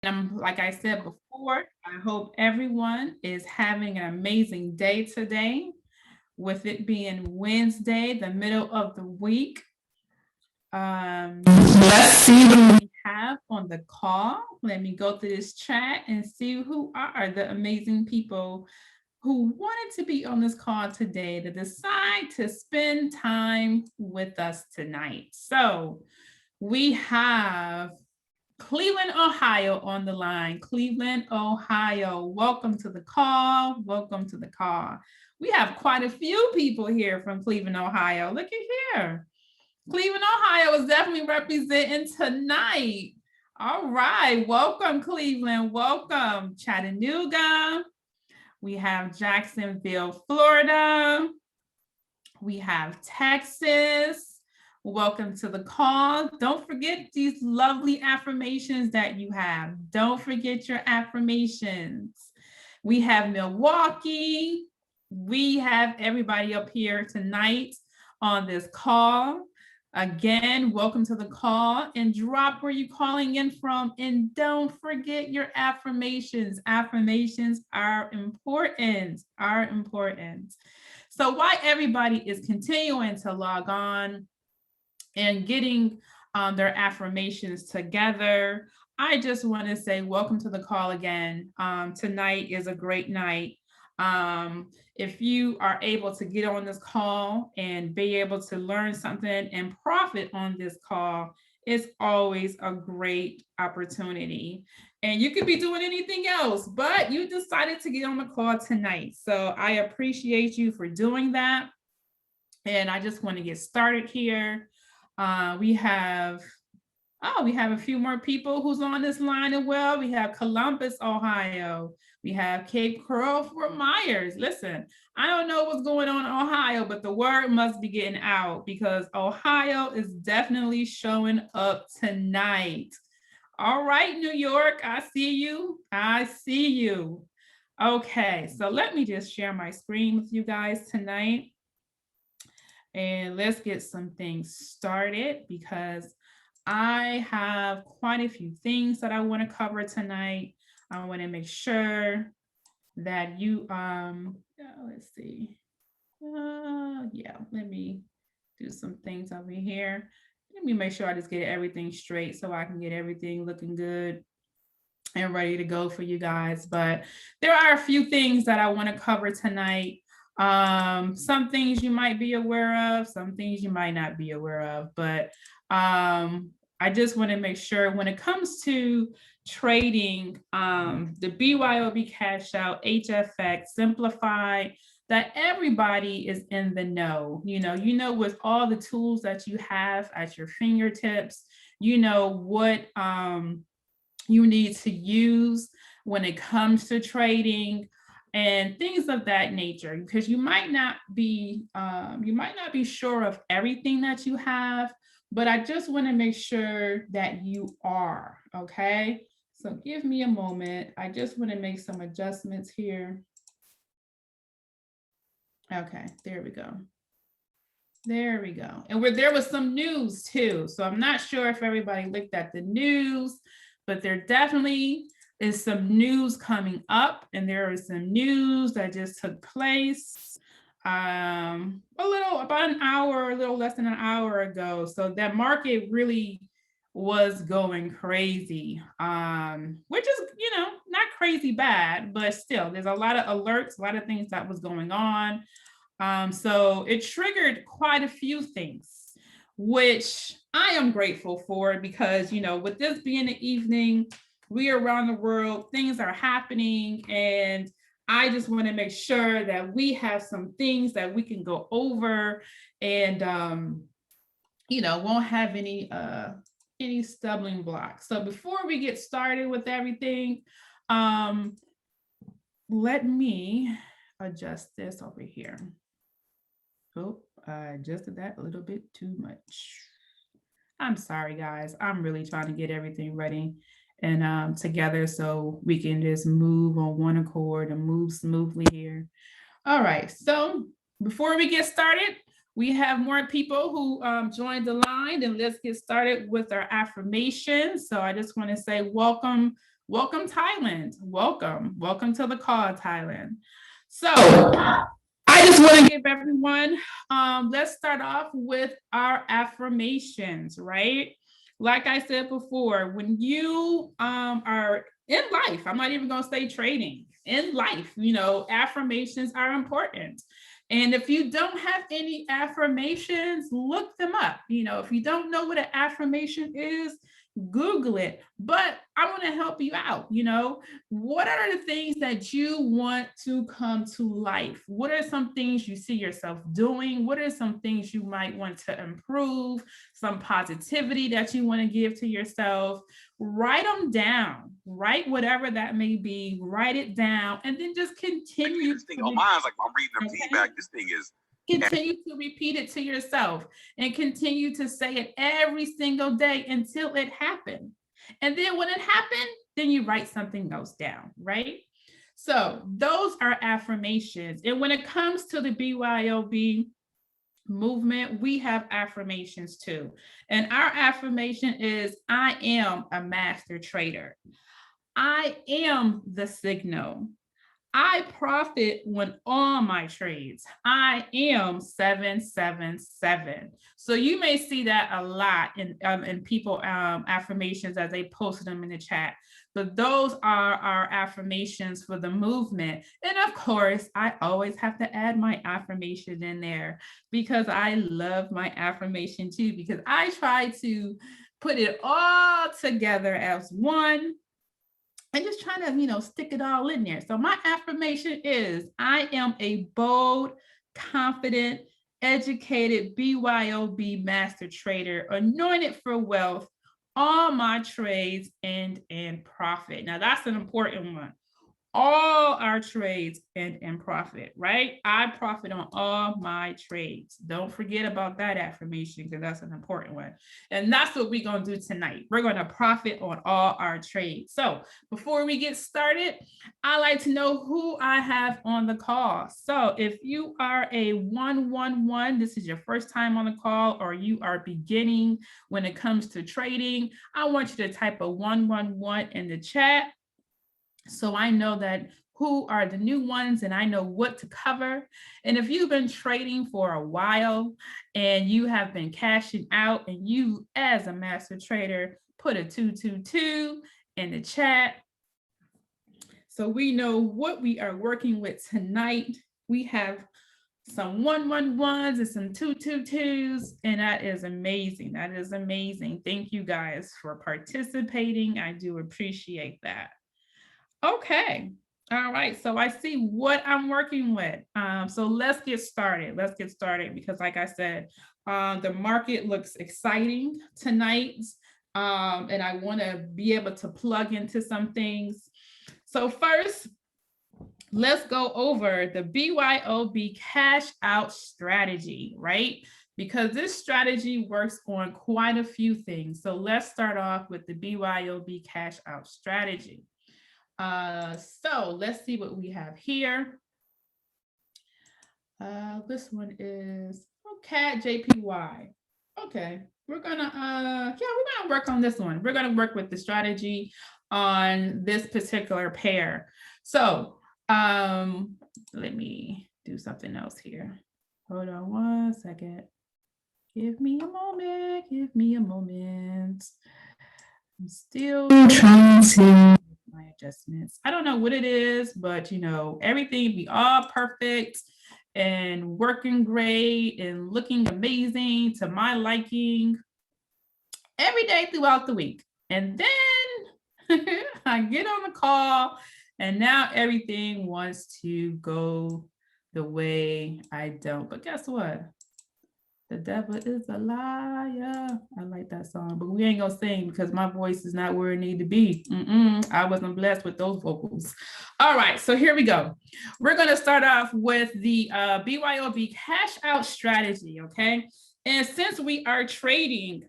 Like I said before, I hope everyone is having an amazing day today. With it being Wednesday, the middle of the week. Let's see what we have on the call. Let me go through this chat and see who are the amazing people who wanted to be on this call today to decide to spend time with us tonight. So we have Cleveland, Ohio on the line. Cleveland, Ohio. Welcome to the call. Welcome to the call. We have quite a few people here from Cleveland, Ohio. Look at here. Cleveland, Ohio is definitely representing tonight. All right. Welcome, Cleveland. Welcome, Chattanooga. We have Jacksonville, Florida. We have Texas. Welcome to the call. Don't forget these lovely affirmations that you have. Don't forget your affirmations. We have Milwaukee. We have everybody up here tonight on this call. Again, welcome to the call, and drop where you're calling in from. And don't forget your affirmations. Affirmations are important, So while everybody is continuing to log on and getting their affirmations together, I just want to say welcome to the call again. Tonight is a great night. If you are able to get on this call and be able to learn something and profit on this call, it's always a great opportunity. And you could be doing anything else, but you decided to get on the call tonight. So I appreciate you for doing that. And I just want to get started here. We have a few more people who's on this line as well. We have Columbus, Ohio. We have Cape Coral, Fort Myers. Listen, I don't know what's going on in Ohio, but the word must be getting out because Ohio is definitely showing up tonight. All right, New York, I see you. I see you. Okay, so let me just share my screen with you guys tonight. And let's get some things started because I have quite a few things that I want to cover tonight. I want to make sure that you, let's see. Let me do some things over here. Let me make sure I just get everything straight so I can get everything looking good and ready to go for you guys. But there are a few things that I want to cover tonight. Some things you might be aware of, some things you might not be aware of, but I just want to make sure when it comes to trading, the BYOB Cashout, HFX, Simplifed, that everybody is in the know. You know, with all the tools that you have at your fingertips, you know what you need to use when it comes to trading and things of that nature, because you might not be sure of everything that you have, but I just want to make sure that you are. Okay, so give me a moment. I just want to make some adjustments here. Okay, there we go. There we go. And there was some news too, so I'm not sure if everybody looked at the news, but there definitely is some news coming up, and there is some news that just took place about an hour, a little less than an hour ago. So that market really was going crazy, which is, not crazy bad, but still, there's a lot of alerts, a lot of things that was going on. So it triggered quite a few things, which I am grateful for because, with this being the evening, we are around the world, things are happening, and I just want to make sure that we have some things that we can go over and, won't have any stumbling blocks. So before we get started with everything, let me adjust this over here. Oh, I adjusted that a little bit too much. I'm sorry, guys. I'm really trying to get everything ready and together so we can just move on one accord and move smoothly here. All right. So before we get started, we have more people who joined the line, and let's get started with our affirmations. So I just want to say welcome Welcome, Thailand. Welcome to the call, Thailand. So I just want to give everyone, let's start off with our affirmations, right? Like I said before, when you are in life, I'm not even going to say trading, in life, affirmations are important. And if you don't have any affirmations, look them up. If you don't know what an affirmation is, Google it. But I want to help you out. What are the things that you want to come to life? What are some things you see yourself doing? What are some things you might want to improve? Some positivity that you want to give to yourself? Write them down. Write whatever that may be. Write it down, and then just continue. This thing on mine's like I'm reading the feedback. This thing is. Continue to repeat it to yourself and continue to say it every single day until it happened. And then when it happened, then you write something else down, right? So those are affirmations. And when it comes to the BYOB movement, we have affirmations too. And our affirmation is, I am a master trader. I am the signal. I profit when all my trades. I am 777. So you may see that a lot in people affirmations as they post them in the chat. But those are our affirmations for the movement. And of course, I always have to add my affirmation in there because I love my affirmation too, because I try to put it all together as one. And just trying to, stick it all in there. So my affirmation is, I am a bold, confident, educated BYOB master trader, anointed for wealth, all my trades end in profit. Now that's an important one. All our trades end in profit, right? I profit on all my trades. Don't forget about that affirmation because that's an important one. And that's what we're going to do tonight. We're going to profit on all our trades. So before we get started, I like to know who I have on the call. So if you are a 111, this is your first time on the call, or you are beginning when it comes to trading, I want you to type a 111 in the chat, so I know that who are the new ones and I know what to cover. And if you've been trading for a while and you have been cashing out and you as a master trader, put a 222 in the chat. So we know what we are working with tonight. We have some 111s and some 222s, and that is amazing. That is amazing. Thank you guys for participating. I do appreciate that. Okay. All right. So I see what I'm working with. So let's get started. Let's get started because like I said, the market looks exciting tonight. And I want to be able to plug into some things. So first, let's go over the BYOB cash out strategy, right? Because this strategy works on quite a few things. So let's start off with the BYOB cash out strategy. So let's see what we have here. This one is CAD JPY. Okay, we're gonna work on this one. We're gonna work with the strategy on this particular pair. So let me do something else here. Hold on one second. Give me a moment. Give me a moment. I'm still trying to my adjustments. I don't know what it is, but everything be all perfect and working great and looking amazing to my liking every day throughout the week. And then I get on the call and now everything wants to go the way I don't. But guess what? The devil is a liar. I like that song, but we ain't gonna sing because my voice is not where it need to be. I wasn't blessed with those vocals. All right, so here we go. We're gonna start off with the BYOB cash out strategy, okay? And since we are trading,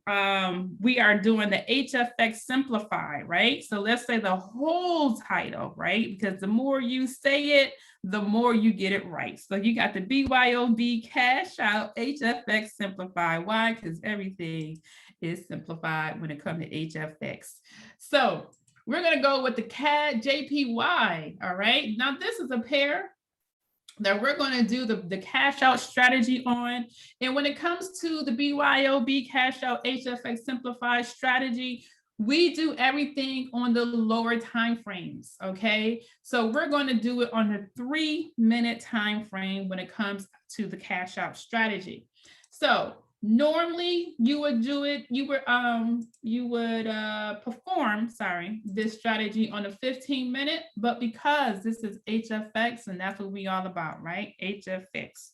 we are doing the HFX Simplify, right? So let's say the whole title, right? Because the more you say it, the more you get it right. So you got the BYOB cash out HFX Simplify. Why? Because everything is simplified when it comes to HFX. So we're going to go with the CAD JPY. All right. Now, this is a pair that we're going to do the cash out strategy on. And when it comes to the BYOB cash out HFX simplified strategy, we do everything on the lower time frames. Okay. So we're going to do it on the 3-minute time frame when it comes to the cash out strategy. So normally you would do it, you would perform, this strategy on a 15-minute, but because this is HFX and that's what we all about, right? HFX.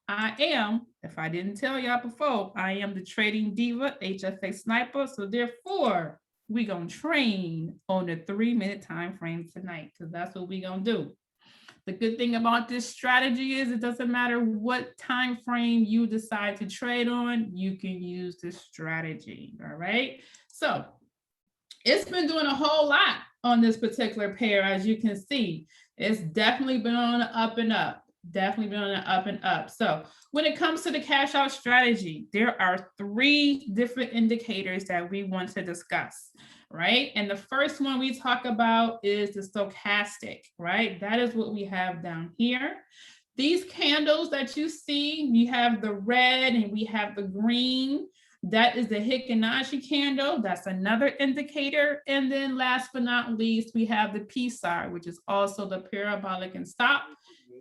I am, if I didn't tell y'all before, I am the trading diva, HFX sniper. So therefore, we gonna train on the 3-minute time frame tonight, because that's what we gonna do. The good thing about this strategy is it doesn't matter what time frame you decide to trade on, you can use this strategy, all right? So it's been doing a whole lot on this particular pair, as you can see. It's definitely been on an up and up, definitely been on an up and up. So when it comes to the cash out strategy, there are 3 different indicators that we want to discuss, right? And the first one we talk about is the stochastic, right? That is what we have down here. These candles that you see, we have the red and we have the green. That is the Hikinashi candle. That's another indicator. And then last but not least, we have the PSAR, which is also the parabolic and stop.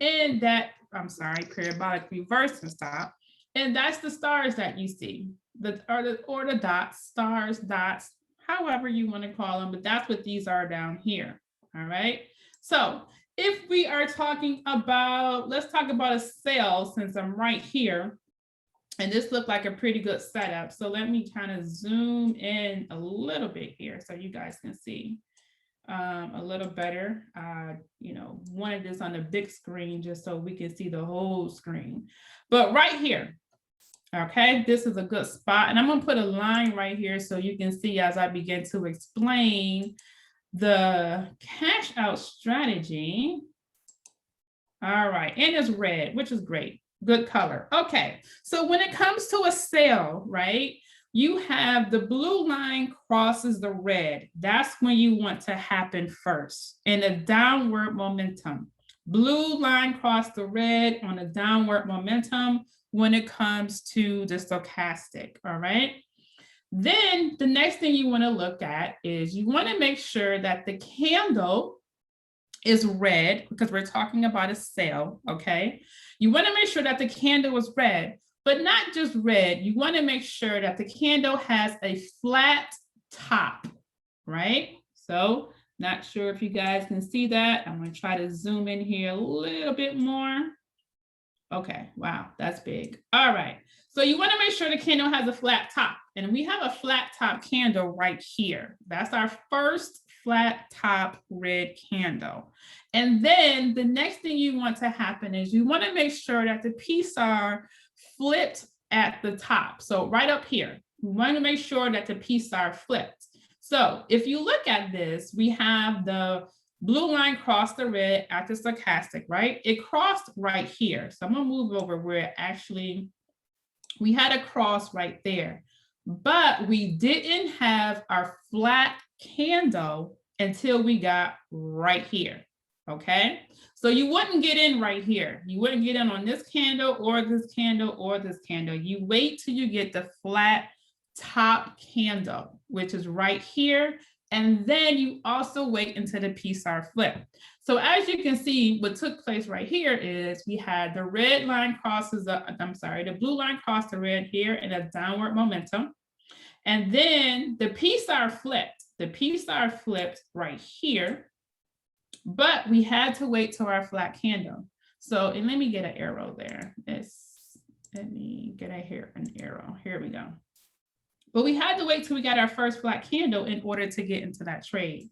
And that, parabolic reverse and stop. And that's the stars that you see, or the dots, stars, dots, however you want to call them, but that's what these are down here. All right. So if we are talking about, let's talk about a sale, since I'm right here. And this looked like a pretty good setup. So let me kind of zoom in a little bit here so you guys can see a little better. Wanted this on the big screen just so we can see the whole screen. But right here, okay, this is a good spot. And I'm going to put a line right here so you can see as I begin to explain the cash out strategy. All right, and it's red, which is great. Good color. Okay, so when it comes to a sale, right, you have the blue line crosses the red. That's when you want to happen first in a downward momentum. Blue line cross the red on a downward momentum when it comes to the stochastic, all right? Then the next thing you want to look at is you want to make sure that the candle is red, because we're talking about a sale, okay? You want to make sure that the candle is red, but not just red. You want to make sure that the candle has a flat top, right? So not sure if you guys can see that. I'm going to try to zoom in here a little bit more. Okay, wow, that's big. All right, so you want to make sure the candle has a flat top, and we have a flat top candle right here. That's our first flat top red candle. And then the next thing you want to happen is you want to make sure that the PSAR flipped at the top. So right up here, we want to make sure that the PSAR flipped. So if you look at this, we have the blue line crossed the red at the stochastic, right? It crossed right here. So I'm gonna move over where we had a cross right there, but we didn't have our flat candle until we got right here, okay? So you wouldn't get in right here. You wouldn't get in on this candle or this candle or this candle. You wait till you get the flat top candle, which is right here. And then you also wait until the PSAR flip. So as you can see, what took place right here is we had the red line crosses, the blue line crossed the red here in a downward momentum. And then the PSAR flipped. The PSAR flipped right here, but we had to wait till our flat candle. So, and let me get an arrow there. Let me get an arrow. Here we go. But we had to wait till we got our first flat candle in order to get into that trade.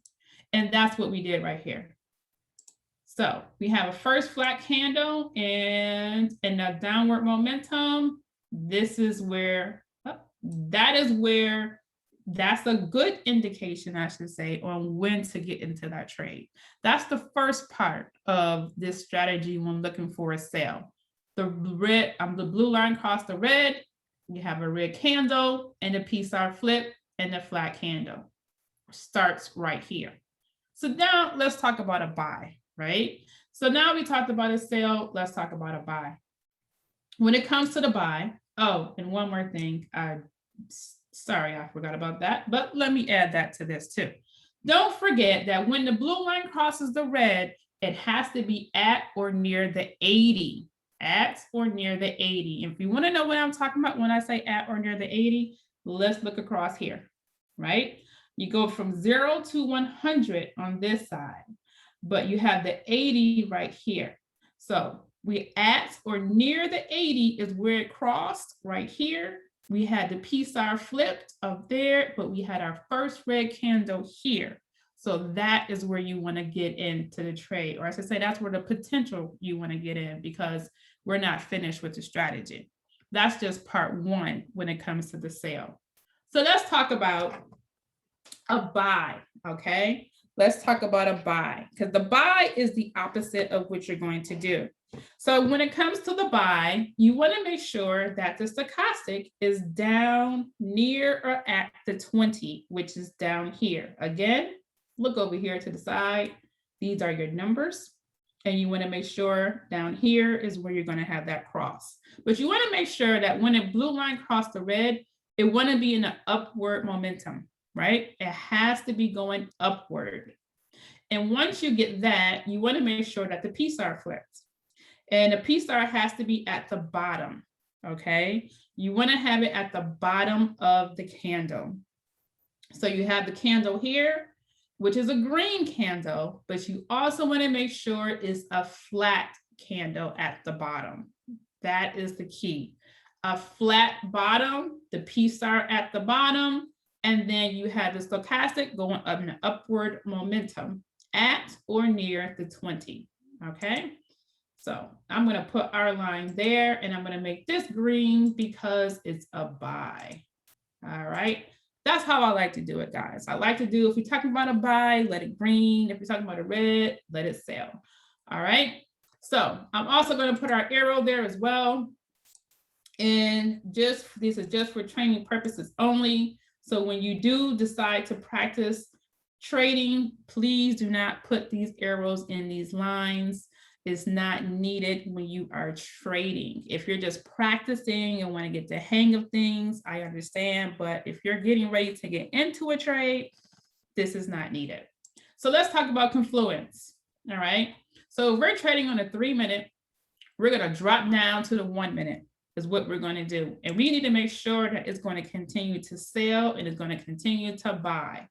And that's what we did right here. So we have a first flat candle and in a downward momentum. This is where, that's a good indication, I should say, on when to get into that trade. That's the first part of this strategy when looking for a sale. The blue line crossed the red. You have a red candle and a PSAR flip and a flat candle starts right here. So now let's talk about a buy, right? So now we talked about a sale, let's talk about a buy. When it comes to the buy, oh, and one more thing, sorry, I forgot about that, but let me add that to this too. Don't forget that when the blue line crosses the red, it has to be at or near the 80, at or near the 80. If you want to know what I'm talking about when I say at or near the 80, let's look across here, right? You go from 0 to 100 on this side, but you have the 80 right here. So we at or near the 80 is where it crossed right here. We had the P-star flipped up there, but we had our first red candle here. So that is where you want to get into the trade, or I should say that's where the potential you want to get in, because we're not finished with the strategy. That's just part one when it comes to the sale. So let's talk about a buy, okay? Let's talk about a buy, because the buy is the opposite of what you're going to do. So when it comes to the buy, you want to make sure that the stochastic is down near or at the 20, which is down here. Again, look over here to the side. These are your numbers. And you want to make sure down here is where you're going to have that cross. But you want to make sure that when a blue line crosses the red, it want to be in an upward momentum, right? It has to be going upward. And once you get that, you want to make sure that the P-star flips. And the P-star has to be at the bottom, okay? You want to have it at the bottom of the candle. So you have the candle here, which is a green candle, but you also want to make sure it's a flat candle at the bottom. That is the key. A flat bottom, the P-star at the bottom, and then you have the stochastic going up in an upward momentum at or near the 20, okay? So I'm going to put our line there, and I'm going to make this green because it's a buy. All right. That's how I like to do it, guys. I like to do, if you're talking about a buy, let it green. If you're talking about a red, let it sell. All right. So I'm also going to put our arrow there as well. And this is just for training purposes only. So when you do decide to practice trading, please do not put these arrows in these lines. Is not needed when you are trading. If you're just practicing and want to get the hang of things, I understand. But if you're getting ready to get into a trade, this is not needed. So let's talk about confluence. All right. So if we're trading on a 3-minute, we're going to drop down to the 1 minute is what we're going to do. And we need to make sure that it's going to continue to sell and it's going to continue to buy,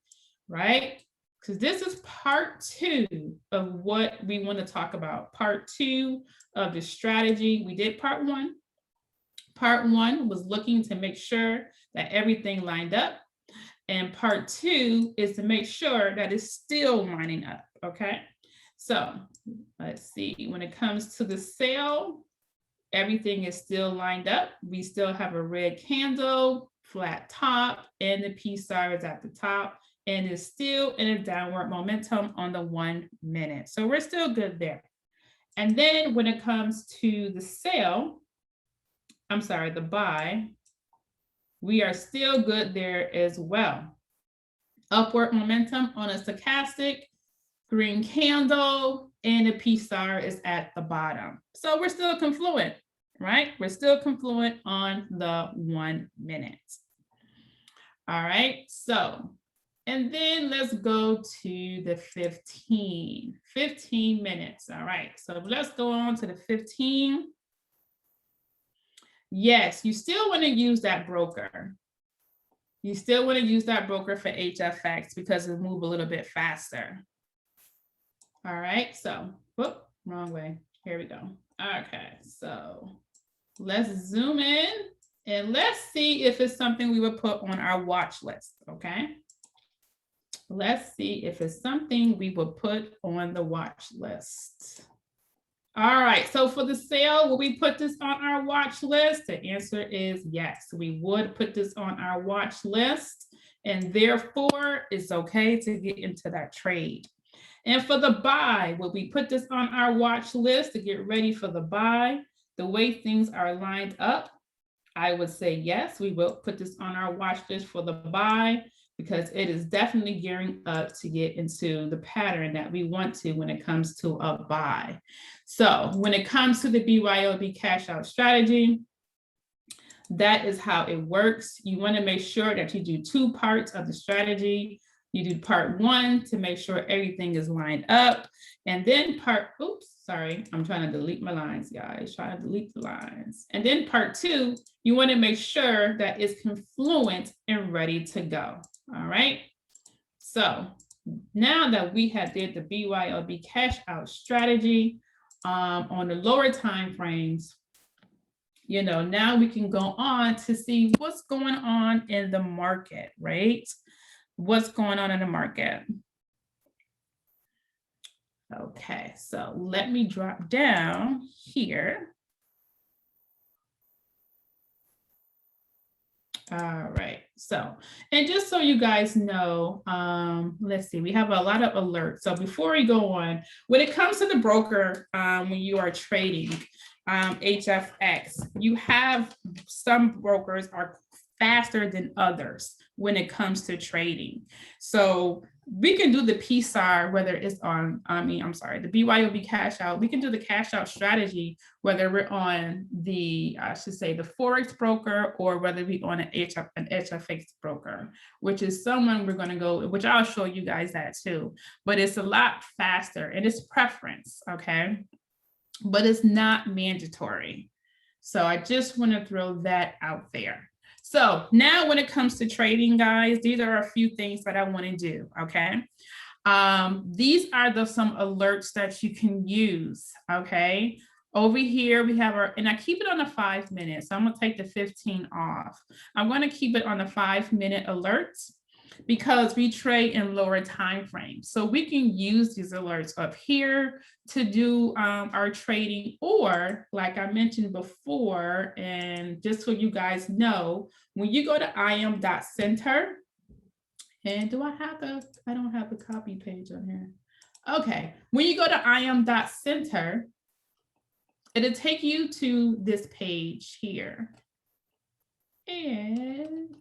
right? Because this is part 2 of what we want to talk about. Part 2 of the strategy. We did part 1. Part 1 was looking to make sure that everything lined up. And part 2 is to make sure that it's still lining up, okay? So let's see, when it comes to the sale, everything is still lined up. We still have a red candle, flat top, and the P-star is at the top. And is still in a downward momentum on the 1 minute. So we're still good there. And then when it comes to the sale, the buy, we are still good there as well. Upward momentum on a stochastic, green candle, and the P-star is at the bottom. So we're still confluent, right? We're still confluent on the 1 minute. All right, so and then let's go to the 15 minutes. All right, so let's go on to the 15. Yes, you still want to use that broker. You still want to use that broker for HFX because it'll move a little bit faster. All right, so, whoop, wrong way. Here we go. Okay, so let's zoom in and let's see if it's something we would put on our watch list, okay? Let's see if it's something we will put on the watch list. All right, so for the sale, will we put this on our watch list? The answer is yes, we would put this on our watch list, and therefore it's okay to get into that trade. And for the buy, will we put this on our watch list to get ready for the buy? The way things are lined up, I would say yes, we will put this on our watch list for the buy. because it is definitely gearing up to get into the pattern that we want to when it comes to a buy. So when it comes to the BYOB cash out strategy, that is how it works. You want to make sure that you do 2 parts of the strategy. You do part 1 to make sure everything is lined up. And then I'm trying to delete my lines, guys. Try to delete the lines. And then part 2, you want to make sure that it's confluent and ready to go. All right. So now that we have did the BYOB cash out strategy on the lower time frames, now we can go on to see what's going on in the market, right? What's going on in the market? Okay, so let me drop down here. All right, so, and just so you guys know, let's see, we have a lot of alerts. So before we go on, when it comes to the broker, when you are trading HFX, you have some brokers are faster than others when it comes to trading. So we can do the PSAR, whether it's on, the BYOB cash out. We can do the cash out strategy, whether we're on the, the Forex broker, or whether we're on an HFX broker, which is someone we're going to go, which I'll show you guys that too. But it's a lot faster and it's preference, okay? But it's not mandatory. So I just want to throw that out there. So now when it comes to trading, guys, these are a few things that I want to do, okay? These are some alerts that you can use, okay? Over here, we have and I keep it on the 5 minutes. So I'm going to take the 15 off. I'm going to keep it on the 5-minute alerts because we trade in lower time frames. So we can use these alerts up here to do our trading, or like I mentioned before, and just so you guys know, when you go to im.center, and I don't have the copy page on here. Okay, when you go to im.center, it'll take you to this page here. And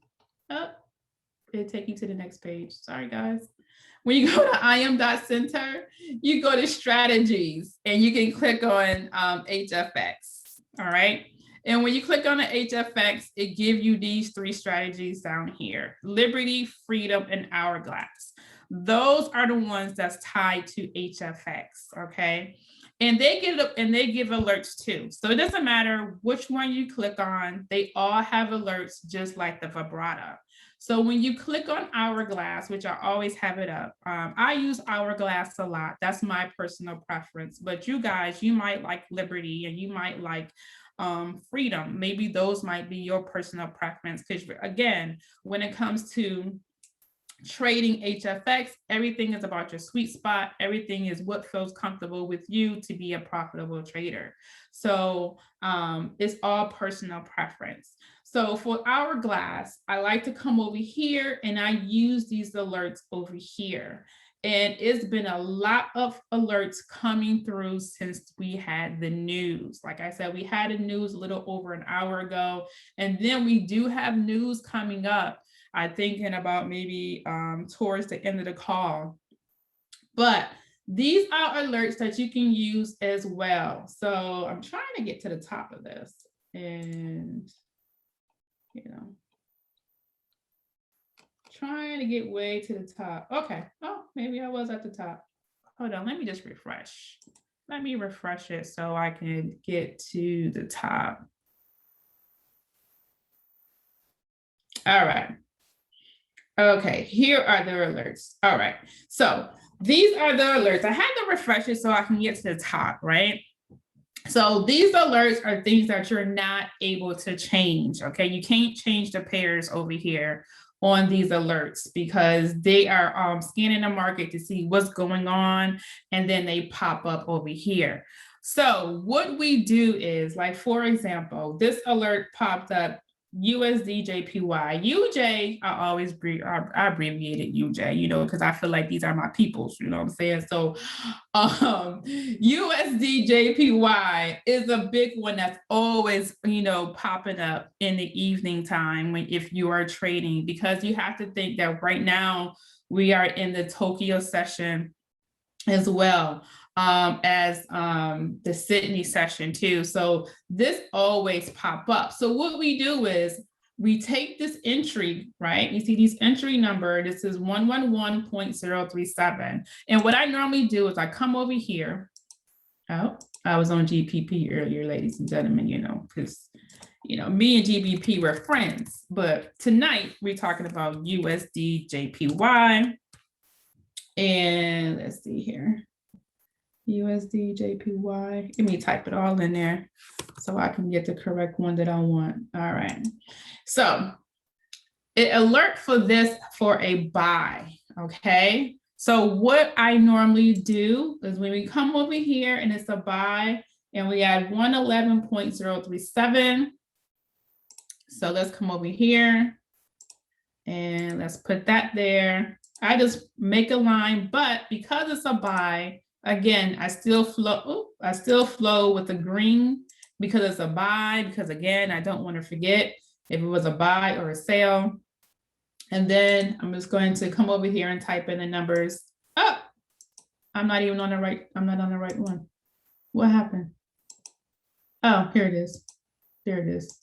it'll take you to the next page. Sorry, guys. When you go to im.center, you go to strategies and you can click on HFX. All right. And when you click on the HFX, it gives you these 3 strategies down here: Liberty, Freedom, and Hourglass. Those are the ones that's tied to HFX. Okay. And they give alerts too. So it doesn't matter which one you click on, they all have alerts just like the vibrato. So when you click on Hourglass, which I always have it up, I use Hourglass a lot. That's my personal preference. But you guys, you might like Liberty and you might like Freedom. Maybe those might be your personal preference. Because again, when it comes to trading HFX, everything is about your sweet spot. Everything is what feels comfortable with you to be a profitable trader. So it's all personal preference. So for Hourglass, I like to come over here and I use these alerts over here. And it's been a lot of alerts coming through since we had the news. Like I said, we had the news a little over an hour ago, and then we do have news coming up, I think in about maybe towards the end of the call. But these are alerts that you can use as well. So I'm trying to get to the top of this, and trying to get way to the top. Okay. Oh, maybe I was at the top. Hold on. Let me just refresh. Let me refresh it so I can get to the top. All right. Okay, here are the alerts. All right, so these are the alerts. I had to refresh it so I can get to the top, right? So these alerts are things that you're not able to change, okay? You can't change the pairs over here on these alerts because they are scanning the market to see what's going on, and then they pop up over here. So what we do is, like, for example, this alert popped up USD JPY. UJ, I always I abbreviated UJ, you know, because I feel like these are my peoples, you know what I'm saying? So USD JPY is a big one that's always, you know, popping up in the evening time when if you are trading, because you have to think that right now we are in the Tokyo session as well as the Sydney session too. So this always pop up. So what we do is we take this entry, right? You see these entry number, this is 111.037. And what I normally do is I come over here. Oh, I was on GPP earlier, ladies and gentlemen, you know, because, you know, me and GBP were friends, but tonight we're talking about USD JPY. And let's see here. USD JPY. Let me type it all in there so I can get the correct one that I want. All right. So it alert for this for a buy. Okay. So what I normally do is when we come over here and it's a buy and we add 111.037. So let's come over here and let's put that there. I just make a line, but because it's a buy, again, I still flow with the green because it's a buy, because again, I don't want to forget if it was a buy or a sale. And then I'm just going to come over here and type in the numbers. Oh, I'm not on the right one. What happened? Oh, here it is. There it is.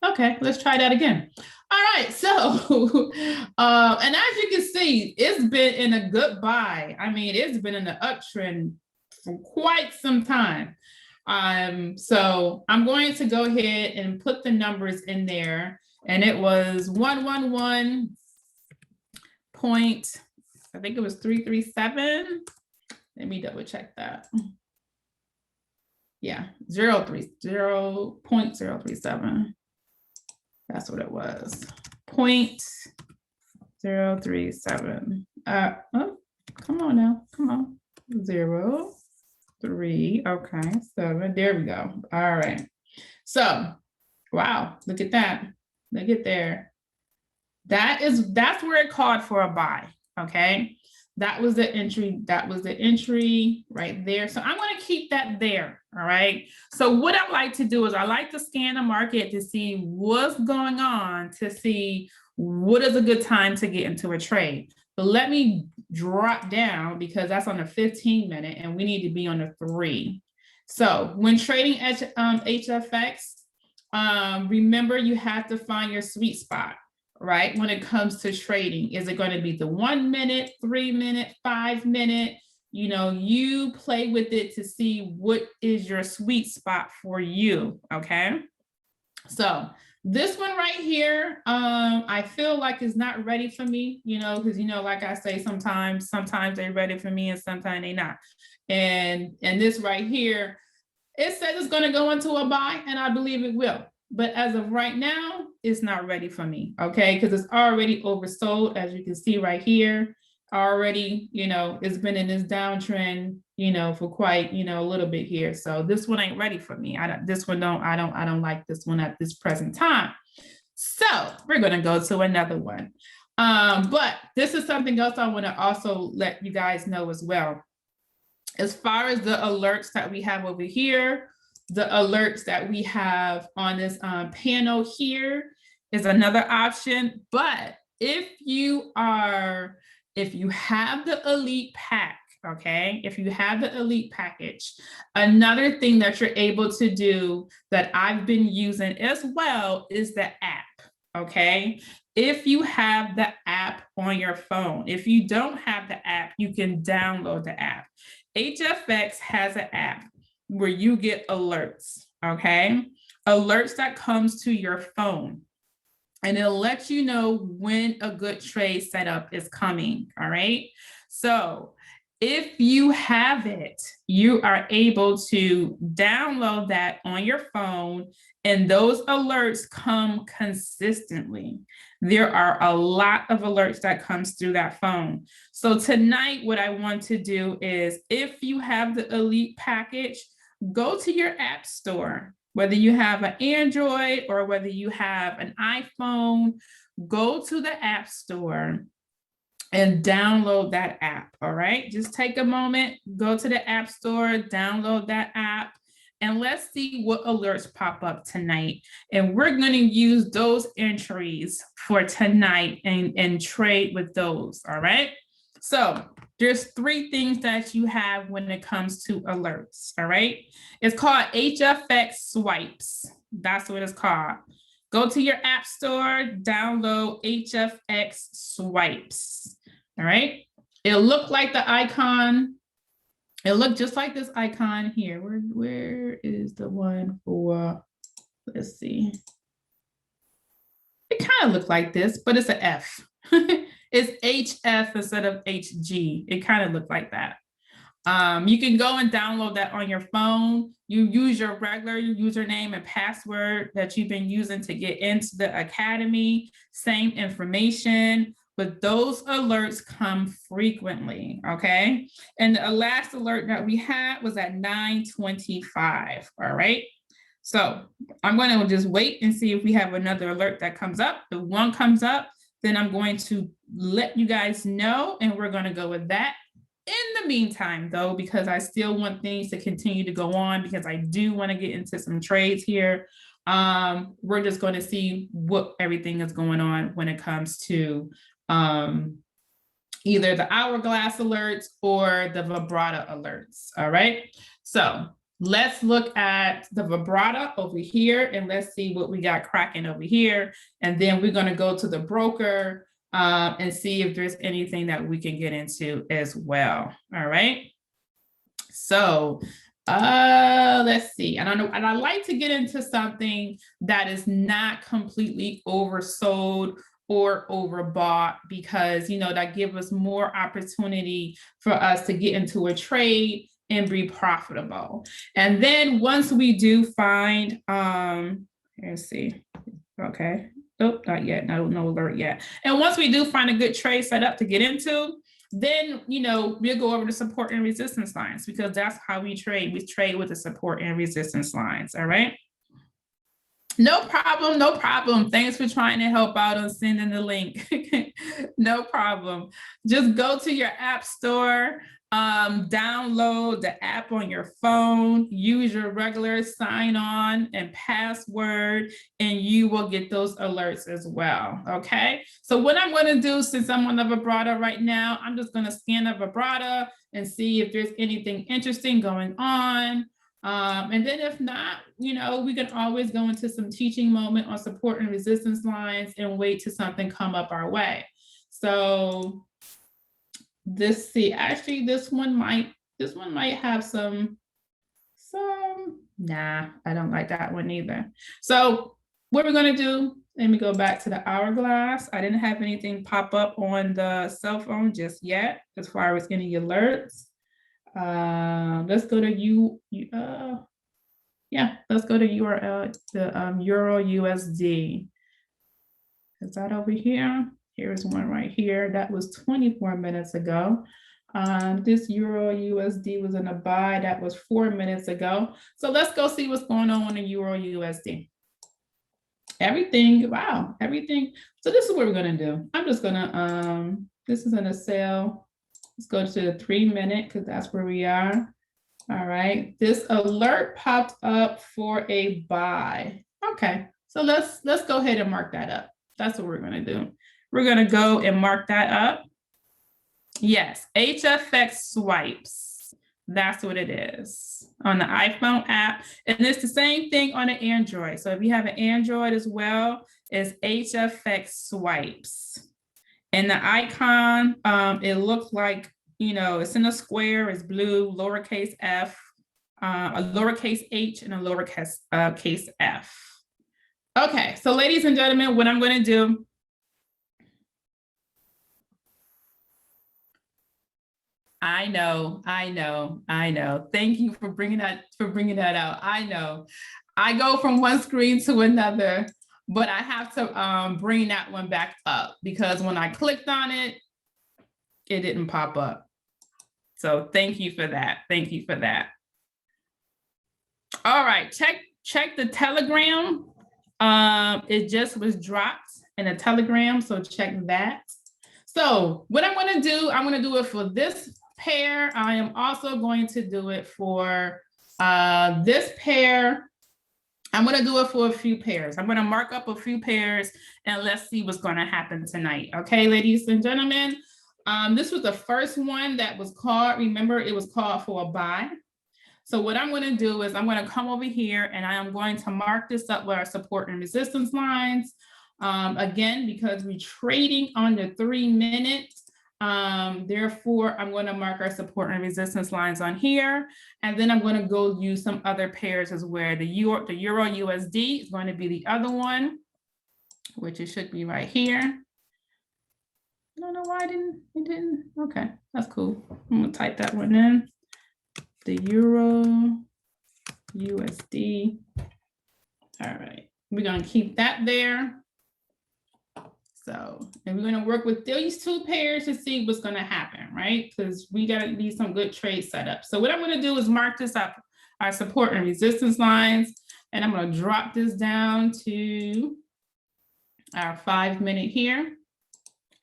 Okay, let's try that again. All right, so, and as you can see, it's been in a good buy. I mean, it's been in the uptrend for quite some time. So I'm going to go ahead and put the numbers in there, and it was 111 point, I think it was 337. Let me double check that. Yeah, 0.037. That's what it was. 0.037. Oh, come on now. Come on. 0, 3. Okay, 7. There we go. All right. So, wow, look at that. Look at there. That's where it called for a buy. Okay. That was the entry. That was the entry right there. So I'm going to keep that there. All right. So what I like to do is I like to scan the market to see what's going on, to see what is a good time to get into a trade. But let me drop down because that's on the 15-minute and we need to be on the 3. So when trading HFX, remember you have to find your sweet spot. Right? When it comes to trading, is it going to be the 1 minute, 3 minute, 5 minute? You know, you play with it to see what is your sweet spot for you. Okay. So this one right here, I feel like is not ready for me, you know, because, you know, like I say, sometimes they're ready for me and sometimes they're not. And this right here, it says it's going to go into a buy and I believe it will. But as of right now, it's not ready for me, okay? Because it's already oversold, as you can see right here. Already, you know, it's been in this downtrend, you know, for quite, you know, a little bit here. So this one ain't ready for me. I don't like this one at this present time. So we're gonna go to another one. But this is something else I want to also let you guys know as well. As far as the alerts that we have over here, the alerts that we have on this panel here is another option. But if you have the elite pack, okay, if you have the elite package, another thing that you're able to do that I've been using as well is the app, okay? If you have the app on your phone, if you don't have the app, you can download the app. HFX has an app where you get alerts, okay? Alerts that comes to your phone. And it'll let you know when a good trade setup is coming, all right? So if you have it, you are able to download that on your phone and those alerts come consistently. There are a lot of alerts that comes through that phone. So tonight, what I want to do is if you have the elite package, go to your app store Whether you have an Android or whether you have an iPhone, go to the App Store and download that app, all right? Just take a moment, go to the App Store, download that app, and let's see what alerts pop up tonight. And we're gonna use those entries for tonight and trade with those, all right? So there's 3 things that you have when it comes to alerts, all right? It's called HFX swipes. That's what it's called. Go to your app store, download HFX swipes. All right. It'll look like the icon. It'll look just like this icon here. Where is the one for, let's see. It kind of looks like this, but it's an F. It's HF instead of HG. It kind of looks like that. You can go and download that on your phone. You use your regular username and password that you've been using to get into the academy. Same information. But those alerts come frequently, okay? And the last alert that we had was at 9:25, all right? So I'm going to just wait and see if we have another alert that comes up. If one comes up, then I'm going to let you guys know, and we're going to go with that. In the meantime, though, because I still want things to continue to go on, because I do want to get into some trades here, we're just going to see what everything is going on when it comes to either the hourglass alerts or the vibrata alerts, all right? So let's look at the vibrata over here and let's see what we got cracking over here. And then we're gonna go to the broker and see if there's anything that we can get into as well, all right? So let's see. I don't know, and I like to get into something that is not completely oversold or overbought, because that gives us more opportunity for us to get into a trade and be profitable. And then once we do find, let's see, okay, nope, not yet, no alert yet. And once we do find a good trade set up to get into, then we'll go over the support and resistance lines, because that's how we trade. We trade with the support and resistance lines, all right? No problem, no problem. Thanks for trying to help out on sending the link. No problem. Just go to your app store, download the app on your phone, use your regular sign on and password, and you will get those alerts as well, okay? So what I'm gonna do, since I'm on the vibrata right now, I'm just gonna scan the vibrata and see if there's anything interesting going on. And then if not, we can always go into some teaching moment on support and resistance lines and wait till something come up our way. So actually this one might have some, nah, I don't like that one either. So what we're gonna do, let me go back to the hourglass. I didn't have anything pop up on the cell phone just yet as far as any alerts. Let's go to let's go to the Euro USD. Is that over here? Here's one right here. That was 24 minutes ago. This Euro USD was in a buy. That was 4 minutes ago. So let's go see what's going on in the Euro USD. Wow, everything. So this is what we're gonna do. I'm just gonna, this is in a sale. Let's go to the 3 minute, because that's where we are. All right, this alert popped up for a buy. Okay, so let's go ahead and mark that up. That's what we're gonna do. We're gonna go and mark that up. Yes, HFX swipes. That's what it is on the iPhone app. And it's the same thing on an Android. So if you have an Android as well, it's HFX swipes. And the icon, it looks like, it's in a square, it's blue, lowercase f, a lowercase h, and a lowercase case f. Okay, so ladies and gentlemen, what I'm going to do, I know. Thank you for bringing that out. I know. I go from one screen to another, but I have to bring that one back up, because when I clicked on it, it didn't pop up. So thank you for that. Thank you for that. All right, check check the Telegram. It just was dropped in a Telegram, so check that. So what I'm going to do, I'm going to do it for this pair. I am also going to do it for this pair. I'm going to do it for a few pairs. I'm going to mark up a few pairs and let's see what's going to happen tonight. Okay, ladies and gentlemen. This was the first one that was called. Remember, it was called for a buy. So what I'm going to do is I'm going to come over here and I am going to mark this up with our support and resistance lines. Again, because we're trading on the 3 minutes. Therefore, I'm going to mark our support and resistance lines on here. And then I'm going to go use some other pairs as well. The Euro USD is going to be the other one, which it should be right here. I don't know why it didn't. Okay, that's cool. I'm going to type that one in. The Euro USD. All right, we're going to keep that there. So, and we're going to work with these two pairs to see what's going to happen, right? Because we got to need some good trade setup. So what I'm going to do is mark this up, our support and resistance lines, and I'm going to drop this down to our 5 minute here.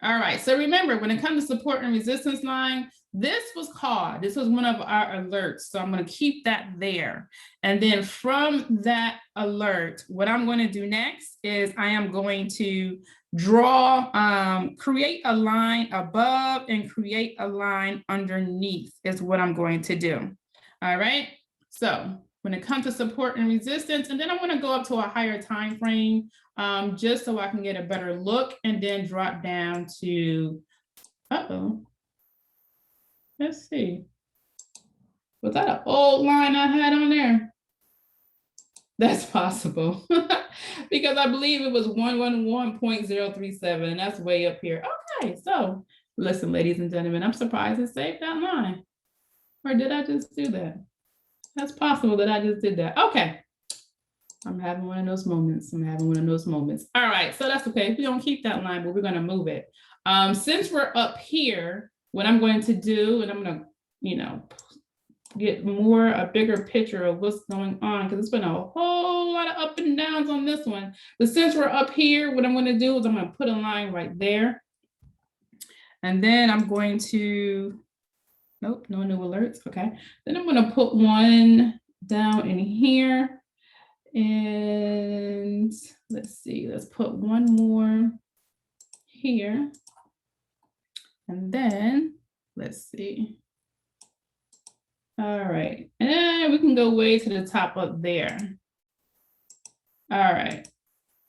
All right, so remember, when it comes to support and resistance line, this was called, this was one of our alerts. So I'm going to keep that there. And then from that alert, what I'm going to do next is I am going to draw, create a line above and create a line underneath is what I'm going to do. All right, so when it comes to support and resistance, and then I'm going to go up to a higher time frame just so I can get a better look and then drop down to, let's see. Was that an old line I had on there? That's possible because I believe it was 111.037 and that's way up here. Okay, so listen, ladies and gentlemen, I'm surprised it saved that line. Or did I just do that? That's possible that I just did that. Okay. I'm having one of those moments. All right, so that's okay. We don't keep that line, but we're going to move it. Since we're up here, what I'm going to do, and I'm going to, get a bigger picture of what's going on, because it's been a whole lot of up and downs on this one. But since we're up here, what I'm going to do is I'm going to put a line right there. And then I'm going to, nope, no new alerts. Okay. Then I'm going to put one down in here. And let's see, let's put one more here. And then let's see. All right, and we can go way to the top up there. All right,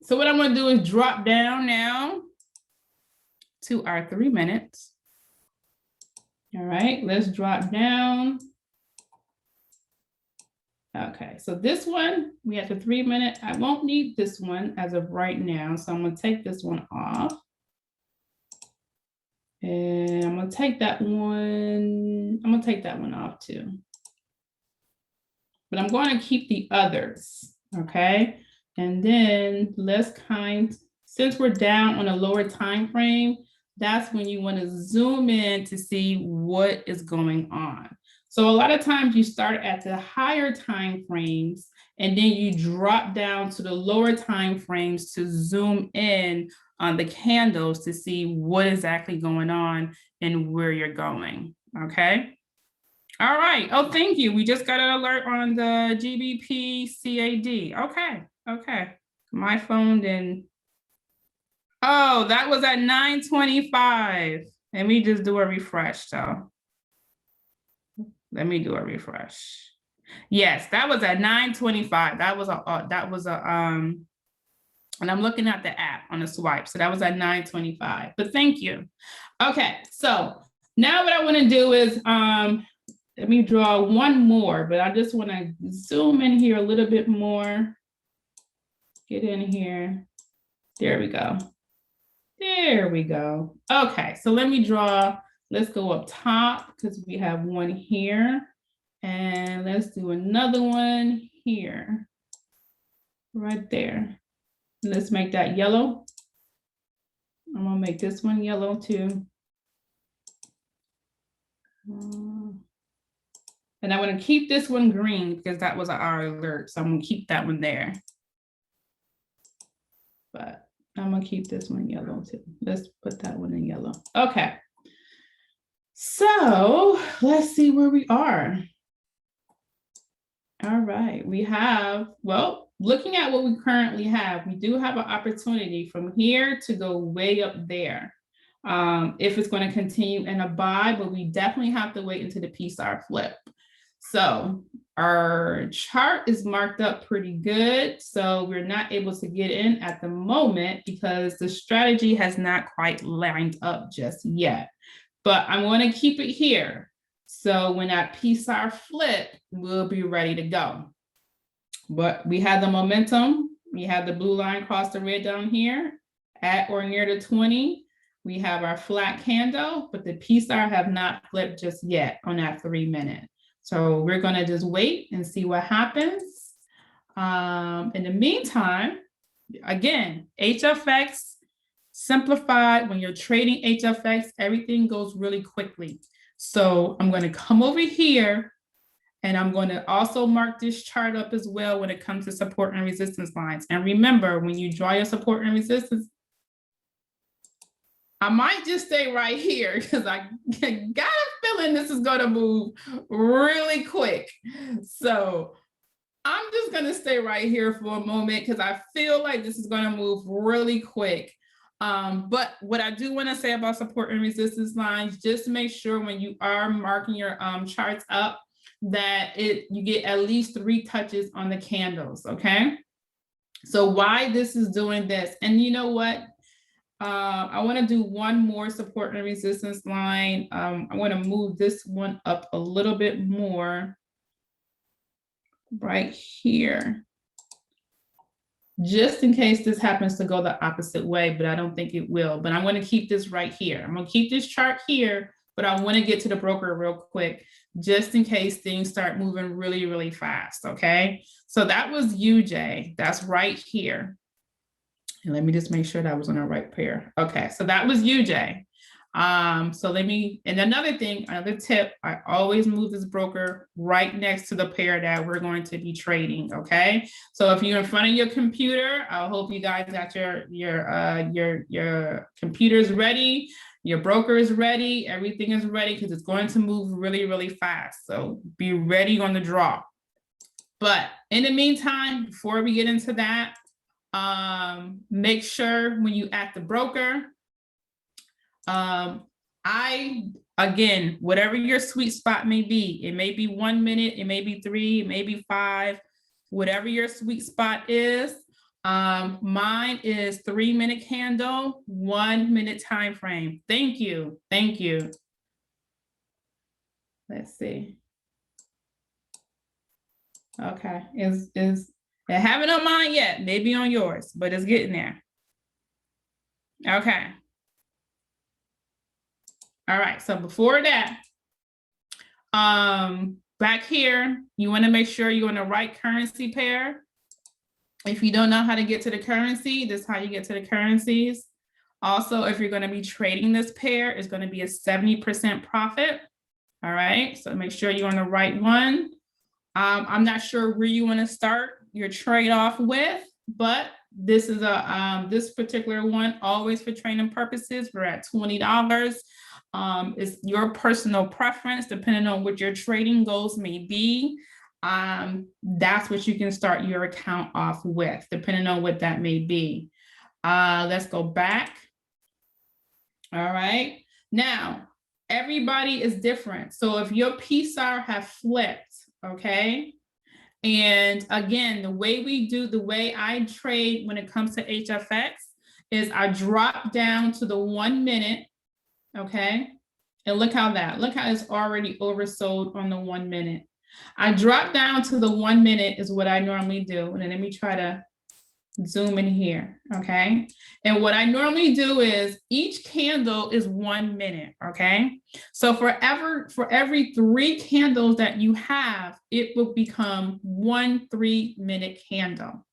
so what I'm going to do is drop down now to our 3 minutes. All right, let's drop down. Okay, so this one, we have the 3 minute. I won't need this one as of right now, so I'm going to take this one off. And I'm going to take that one. I'm going to take that one off too. But I'm going to keep the others, okay? And then since we're down on a lower time frame, that's when you want to zoom in to see what is going on. So a lot of times you start at the higher time frames and then you drop down to the lower time frames to zoom in on the candles to see what is exactly going on and where you're going, okay? All right, oh, thank you. We just got an alert on the GBP CAD. Okay. My phone didn't. Oh, that was at 9:25. Let me just do a refresh, so. Let me do a refresh. Yes, that was at 9:25. That was a, and I'm looking at the app on the swipe. So that was at 9:25, but thank you. Okay, so now what I want to do is, let me draw one more, but I just want to zoom in here a little bit more. Get in here. There we go. There we go. Okay, so let me draw. Let's go up top because we have one here. And let's do another one here. Right there. Let's make that yellow. I'm going to make this one yellow too. And I want to keep this one green because that was our alert. So I'm going to keep that one there. But I'm going to keep this one yellow too. Let's put that one in yellow. Okay. So let's see where we are. All right, we have, well, looking at what we currently have, we do have an opportunity from here to go way up there. If it's going to continue in a buy, but we definitely have to wait until the PSAR flip. So our chart is marked up pretty good. So we're not able to get in at the moment because the strategy has not quite lined up just yet. But I'm going to keep it here. So when that PSAR flip, we'll be ready to go. But we have the momentum. We have the blue line cross the red down here at or near the 20. We have our flat candle, but the PSAR have not flipped just yet on that 3 minute. So we're going to just wait and see what happens. In the meantime, again, HFX, simplified. When you're trading HFX, everything goes really quickly. So I'm going to come over here and I'm going to also mark this chart up as well when it comes to support and resistance lines. And remember, when you draw your support and resistance, I might just stay right here because I got a feeling this is going to move really quick. So I'm just going to stay right here for a moment because I feel like this is going to move really quick. But what I do want to say about support and resistance lines, just make sure when you are marking your charts up that you get at least 3 touches on the candles, okay? So why this is doing this, and you know what? I want to do one more support and resistance line. I want to move this one up a little bit more right here, just in case this happens to go the opposite way, but I don't think it will. But I'm going to keep this right here. I'm going to keep this chart here, but I want to get to the broker real quick, just in case things start moving really, really fast, okay? So that was UJ. That's right here. And let me just make sure that was on the right pair. Okay, so that was UJ. So let me, and another thing, another tip, I always move this broker right next to the pair that we're going to be trading, okay? So if you're in front of your computer, I hope you guys got your computers ready, your broker is ready, everything is ready because it's going to move really, really fast. So be ready on the draw. But in the meantime, before we get into that, make sure when you at the broker, again, whatever your sweet spot may be, it may be 1 minute, it may be 3, it may be 5, whatever your sweet spot is. Mine is 3 minute candle, 1 minute time frame. Thank you. Thank you. Let's see. Okay, it haven't on mine yet, maybe on yours, but it's getting there. Okay. All right, so before that, back here, you want to make sure you're in the right currency pair. If you don't know how to get to the currency, this is how you get to the currencies. Also, if you're going to be trading this pair, it's going to be a 70% profit. All right, so make sure you're on the right one. I'm not sure where you want to start your trade off with, but this is this particular one, always for training purposes, we're at $20. It's your personal preference, depending on what your trading goals may be. That's what you can start your account off with, depending on what that may be. Let's go back. All right. Now, everybody is different. So if your PSAR have flipped, okay, and again, the way I trade when it comes to HFX is I drop down to the 1 minute, okay? And look how it's already oversold on the 1 minute. I drop down to the 1 minute is what I normally do. And then let me try to zoom in here, okay? And what I normally do is each candle is 1 minute, okay? So for every 3 candles that you have, it will become 1 3-minute candle.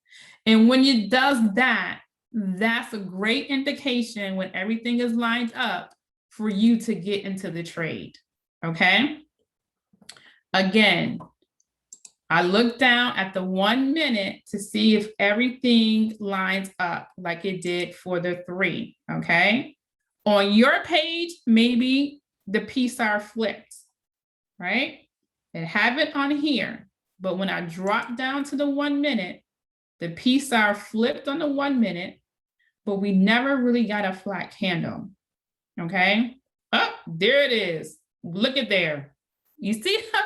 And when it does that, that's a great indication when everything is lined up for you to get into the trade, okay? Again, I look down at the 1 minute to see if everything lines up like it did for the 3, okay? On your page, maybe the pieces are flipped, right? And have it on here, but when I drop down to the 1 minute, the pieces are flipped on the 1 minute, but we never really got a flat candle, okay? Oh, there it is. Look at there. You see how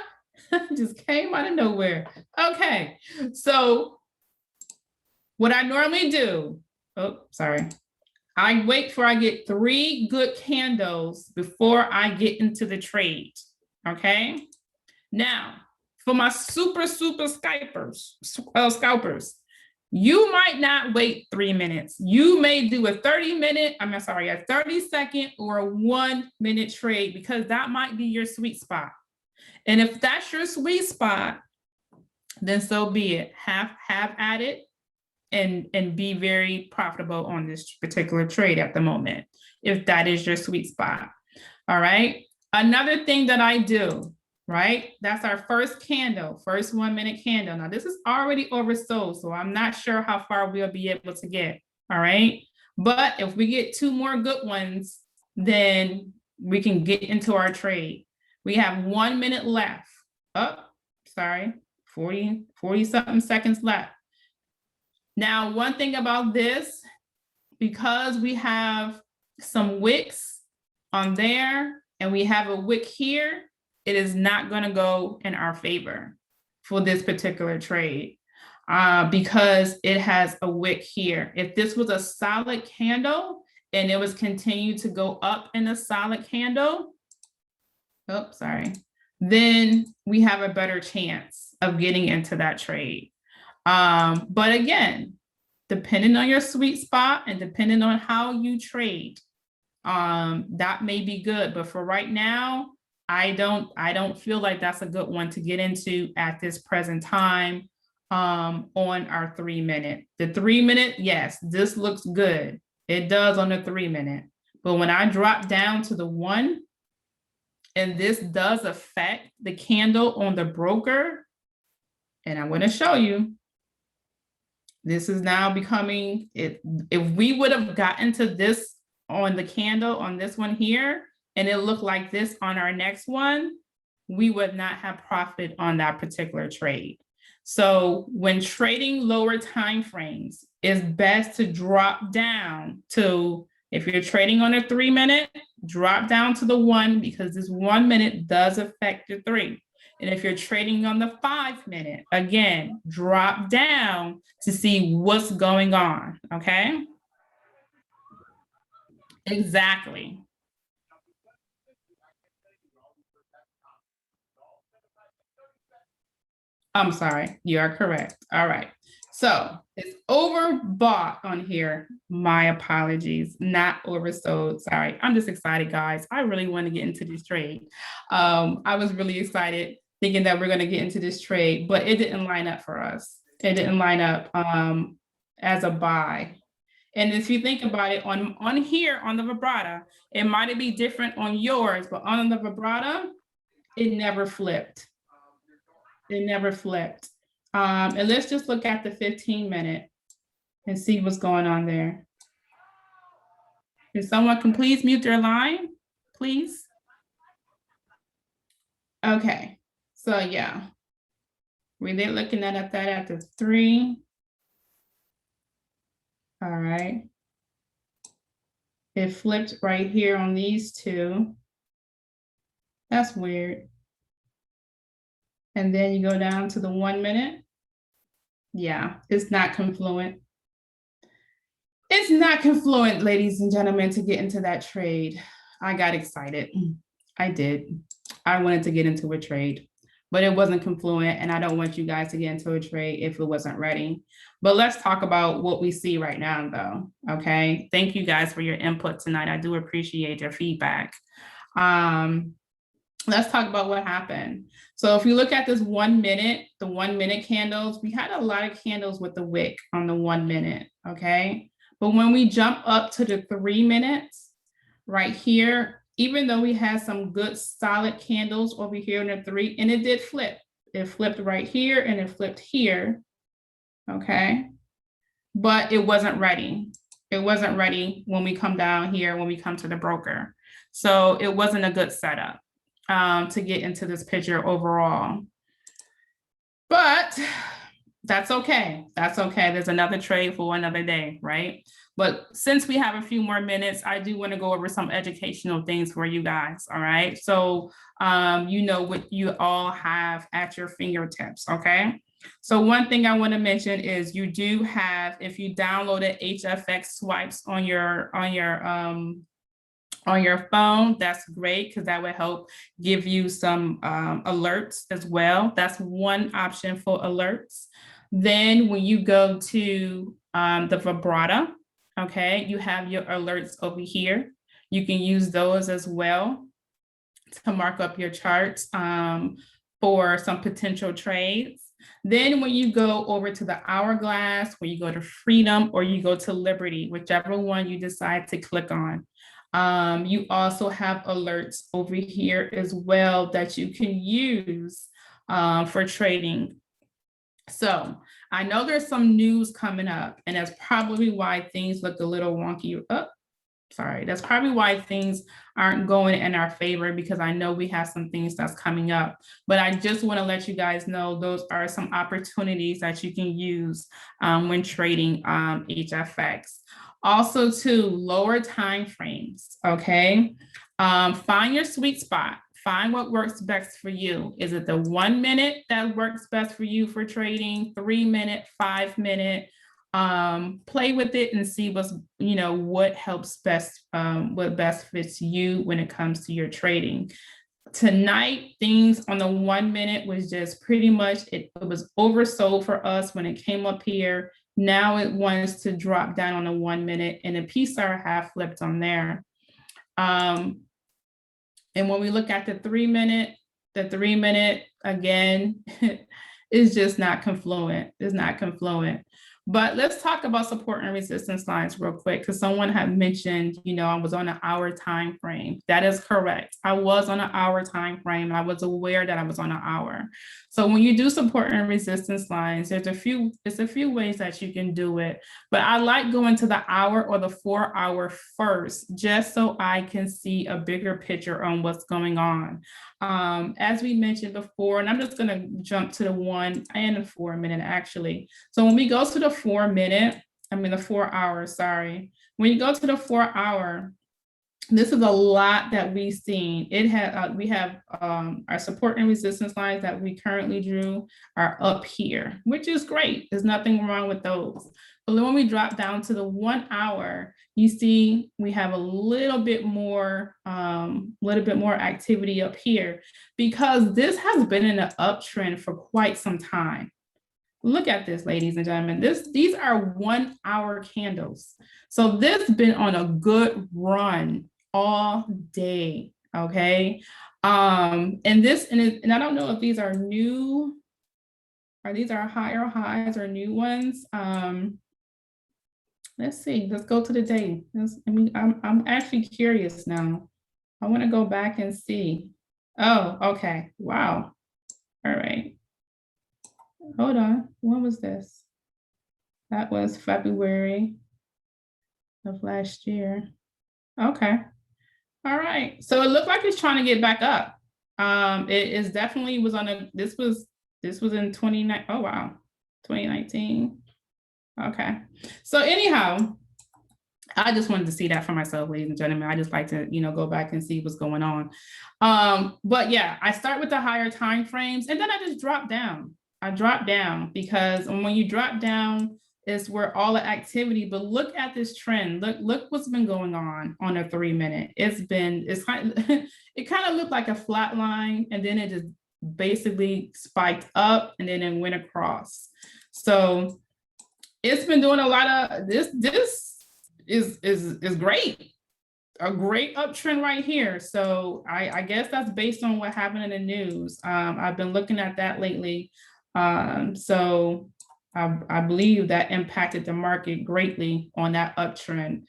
just came out of nowhere. Okay, so what I normally do, oh, sorry. I wait for I get 3 good candles before I get into the trade, okay? Now, for my super scalpers, you might not wait 3 minutes. You may do a 30-second or a 1 minute trade because that might be your sweet spot. And if that's your sweet spot, then so be it. Have at it and be very profitable on this particular trade at the moment, if that is your sweet spot. All right. Another thing that I do, right? That's our first candle, first 1 minute candle. Now this is already oversold, so I'm not sure how far we'll be able to get. All right. But if we get 2 more good ones, then we can get into our trade. We have 1 minute left. Oh, sorry, 40 something seconds left. Now, one thing about this, because we have some wicks on there and we have a wick here, it is not going to go in our favor for this particular trade because it has a wick here. If this was a solid candle and it was continued to go up in a solid candle, oh, sorry, then we have a better chance of getting into that trade. But again, depending on your sweet spot and depending on how you trade, that may be good. But for right now, I don't feel like that's a good one to get into at this present time on our 3 minute. The 3 minute, yes, this looks good. It does on the 3 minute. But when I drop down to the 1, and this does affect the candle on the broker, and I'm going to show you. This is now becoming it. If we would have gotten to this on the candle on this one here, and it looked like this on our next one, we would not have profit on that particular trade. So when trading lower time frames, it's best to drop down to, if you're trading on a 3 minute, drop down to the 1 because this 1 minute does affect your 3. And if you're trading on the 5 minute, again, drop down to see what's going on, okay? Exactly. I'm sorry, you are correct. All right. So it's overbought on here. My apologies, not oversold. Sorry, I'm just excited, guys. I really want to get into this trade. I was really excited thinking that we're going to get into this trade, but it didn't line up for us. It didn't line up as a buy. And if you think about it, on here on the vibrata, it might be different on yours, but on the vibrata, it never flipped. It never flipped. And let's just look at the 15 minute and see what's going on there. If someone can please mute their line, please. Okay, so yeah, we're looking at that at the 3. All right. It flipped right here on these 2. That's weird. And then you go down to the 1 minute. Yeah, it's not confluent. It's not confluent, ladies and gentlemen, to get into that trade. I got excited. I did. I wanted to get into a trade, but it wasn't confluent, and I don't want you guys to get into a trade if it wasn't ready. But let's talk about what we see right now, though, okay? Thank you guys for your input tonight. I do appreciate your feedback. Let's talk about what happened. So if you look at this 1 minute, the 1 minute candles, we had a lot of candles with the wick on the 1 minute, okay? But when we jump up to the 3 minutes, right here, even though we had some good solid candles over here in the 3, and it did flip. It flipped right here and it flipped here, okay? But it wasn't ready. It wasn't ready when we come down here, when we come to the broker. So it wasn't a good setup to get into this picture overall. But that's okay. That's okay. There's another trade for another day, right? But since we have a few more minutes, I do want to go over some educational things for you guys. All right. So, you know what you all have at your fingertips. Okay. So one thing I want to mention is you do have, if you downloaded HFX swipes on your phone, that's great, because that would help give you some alerts as well. That's one option for alerts. Then when you go to the vibrata, okay, you have your alerts over here. You can use those as well to mark up your charts for some potential trades. Then when you go over to the hourglass, when you go to freedom or you go to liberty, whichever one you decide to click on. You also have alerts over here as well that you can use for trading. So I know there's some news coming up, and that's probably why things look a little wonky. That's probably why things aren't going in our favor, because I know we have some things that's coming up. But I just want to let you guys know those are some opportunities that you can use when trading HFX. Also, to lower time frames, okay? Find your sweet spot. Find what works best for you. Is it the 1 minute that works best for you for trading, 3 minute, 5 minute? Play with it and see what's, what helps best, what best fits you when it comes to your trading. Tonight, things on the 1 minute was just pretty much, it was oversold for us when it came up here. Now it wants to drop down on the 1 minute, and the PSAR half flipped on there. And when we look at the 3 minute, again, is just not confluent. It's not confluent. But let's talk about support and resistance lines real quick, because someone had mentioned, I was on an hour time frame. That is correct. I was on an hour time frame. I was aware that I was on an hour. So when you do support and resistance lines, it's a few ways that you can do it. But I like going to the hour or the 4 hour first, just so I can see a bigger picture on what's going on. As we mentioned before, and I'm just going to jump to the 1 and the 4 minute actually. So when we go to the 4 hour, sorry. When you go to the 4 hour, this is a lot that we've seen. We have our support and resistance lines that we currently drew are up here, which is great. There's nothing wrong with those. But when we drop down to the 1 hour, you see we have a little bit more activity up here, because this has been in an uptrend for quite some time. Look at this, ladies and gentlemen. These are 1 hour candles. So this has been on a good run all day. Okay. And I don't know if these are new, or these are higher highs or new ones. Let's see. Let's go to the day. I'm actually curious now. I want to go back and see. Oh, okay. Wow. All right. Hold on. When was this? That was February of last year. Okay. All right. So it looked like it's trying to get back up. It is definitely was on a, this was in 2019. Oh, wow. 2019. Okay. So anyhow, I just wanted to see that for myself, ladies and gentlemen. I just like to, go back and see what's going on. But yeah, I start with the higher time frames, and then I just drop down. I drop down because when you drop down is where all the activity, but look at this trend. Look what's been going on a 3 minute. It kind of looked like a flat line, and then it just basically spiked up and then it went across. So it's been doing a lot of this is great. A great uptrend right here. So I guess that's based on what happened in the news. I've been looking at that lately. So I believe that impacted the market greatly on that uptrend.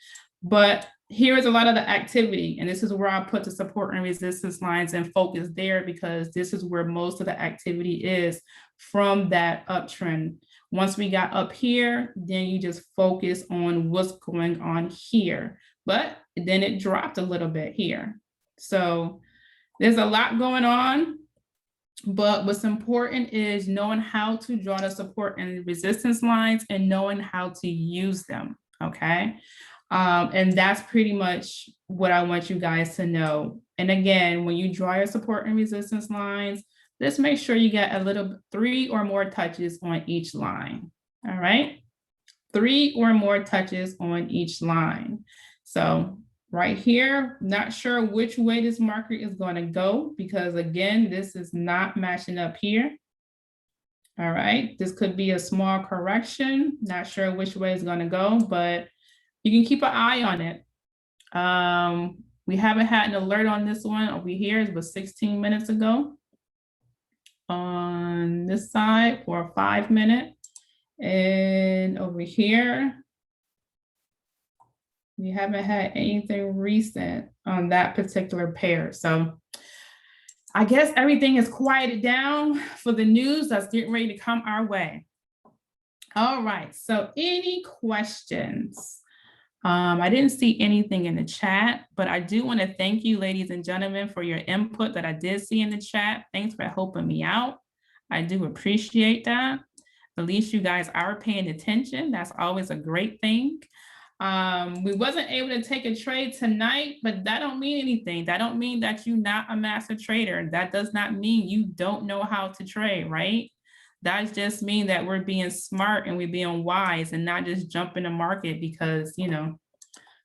But here is a lot of the activity, and this is where I put the support and resistance lines and focus there, because this is where most of the activity is from that uptrend. Once we got up here, then you just focus on what's going on here, but then it dropped a little bit here. So there's a lot going on, but what's important is knowing how to draw the support and resistance lines and knowing how to use them, okay? And that's pretty much what I want you guys to know. And again, when you draw your support and resistance lines, just make sure you get a little 3 or more touches on each line, all right? 3 or more touches on each line. So right here, not sure which way this market is going to go, because again, this is not matching up here. All right, this could be a small correction. Not sure which way it's going to go, but you can keep an eye on it. We haven't had an alert on this one over here. It was 16 minutes ago on this side for a 5 minute. And over here, we haven't had anything recent on that particular pair. So I guess everything is quieted down for the news that's getting ready to come our way. All right, so any questions? I didn't see anything in the chat, but I do want to thank you, ladies and gentlemen, for your input that I did see in the chat. Thanks for helping me out. I do appreciate that. At least you guys are paying attention. That's always a great thing. We wasn't able to take a trade tonight, but that don't mean anything. That don't mean that you're not a master trader. That does not mean you don't know how to trade, right? That just means that we're being smart and we're being wise and not just jump in the market because, you know,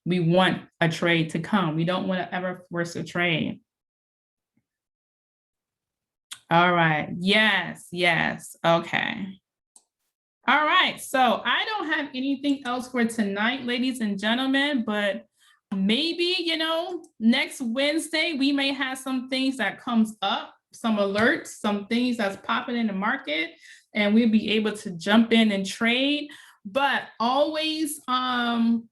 we want a trade to come. We don't want to ever force a trade. All right. Yes, yes. Okay. All right. So I don't have anything else for tonight, ladies and gentlemen, but maybe, you know, next Wednesday, we may have some things that comes up, some alerts, some things that's popping in the market, and we'll be able to jump in and trade. But always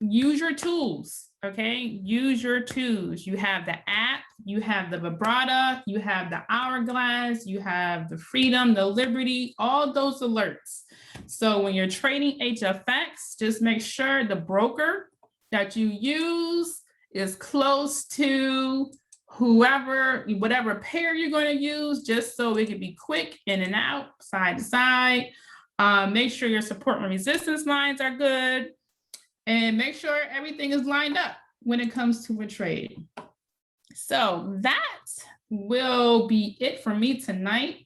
use your tools, okay? Use your tools. You have the app, you have the Vibrata, you have the Hourglass, you have the Freedom, the Liberty, all those alerts. So when you're trading HFX, just make sure the broker that you use is close to whatever pair you're going to use, just so it can be quick in and out, side to side. Make sure your support and resistance lines are good, and make sure everything is lined up when it comes to a trade. So that will be it for me tonight.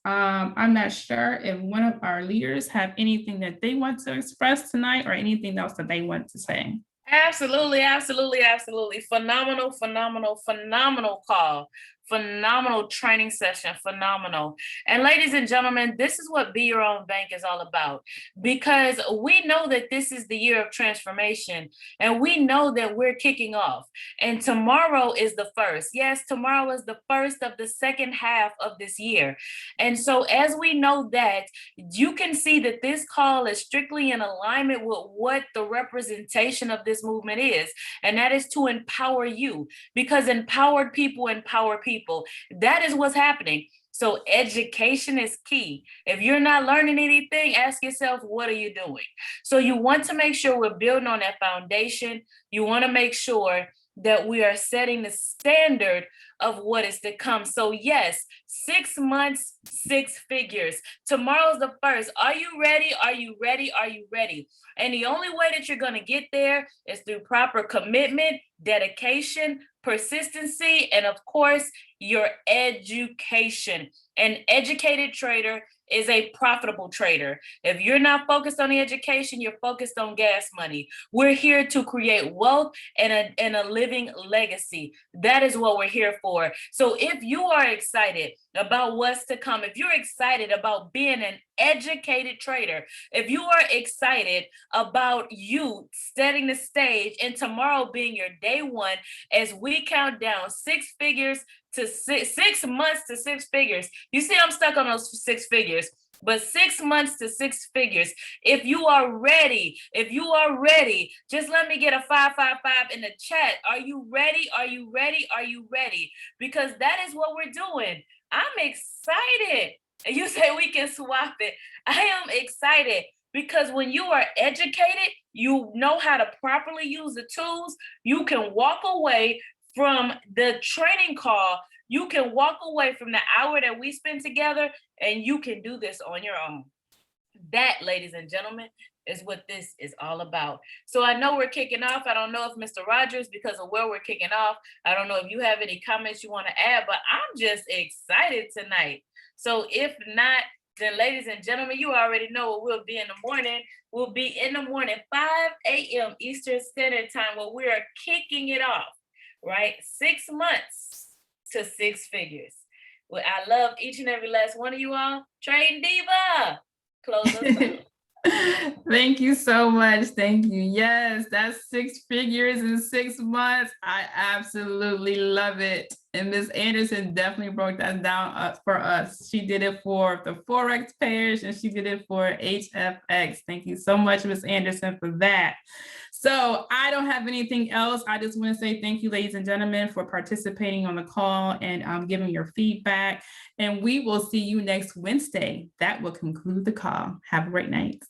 I'm not sure if one of our leaders have anything that they want to express tonight or anything else that they want to say. Absolutely, absolutely, absolutely. Phenomenal, phenomenal, phenomenal call. Phenomenal training session, phenomenal. And ladies and gentlemen, this is what Be Your Own Bank is all about, because we know that this is the year of transformation, and we know that we're kicking off, and tomorrow is the first. Yes, tomorrow is the first of the second half of this year. And so as we know that, you can see that this call is strictly in alignment with what the representation of this movement is, and that is to empower you, because empowered people empower people. That is what's happening. So education is key. If you're not learning anything, ask yourself, what are you doing? So you want to make sure we're building on that foundation. You want to make sure that we are setting the standard of what is to come. So yes, 6 months, 6 figures. Tomorrow's the first. Are you ready? Are you ready? Are you ready? And the only way that you're going to get there is through proper commitment, dedication, persistency, and of course, your education. An educated trader is a profitable trader. If you're not focused on the education, you're focused on gas money. We're here to create wealth and a living legacy. That is what we're here for. So if you are excited about what's to come, if you're excited about being an educated trader, if you are excited about you setting the stage and tomorrow being your day one as we count down 6 figures to 6 months to 6 figures. You see, I'm stuck on those 6 figures. But 6 months to 6 figures. If you are ready, just let me get a 555 in the chat. Are you ready? Are you ready? Are you ready? Because that is what we're doing. I'm excited. And you say we can swap it. I am excited because when you are educated, you know how to properly use the tools. You can walk away from the training call. You can walk away from the hour that we spend together, and you can do this on your own. That, ladies and gentlemen, is what this is all about. So I know we're kicking off. I don't know if Mr. Rogers, because of where we're kicking off, I don't know if you have any comments you want to add, but I'm just excited tonight. So if not, then ladies and gentlemen, you already know what we'll be in the morning. We'll be in the morning, 5 a.m. Eastern Standard Time, where we are kicking it off, right? 6 months to 6 figures. Well, I love each and every last one of you all. Trading Diva, close us out. Thank you so much. Thank you. Yes, that's 6 figures in 6 months. I absolutely love it. And Ms. Anderson definitely broke that down for us. She did it for the Forex pairs and she did it for HFX. Thank you so much, Ms. Anderson, for that. So I don't have anything else. I just want to say thank you, ladies and gentlemen, for participating on the call and giving your feedback. And we will see you next Wednesday. That will conclude the call. Have a great night.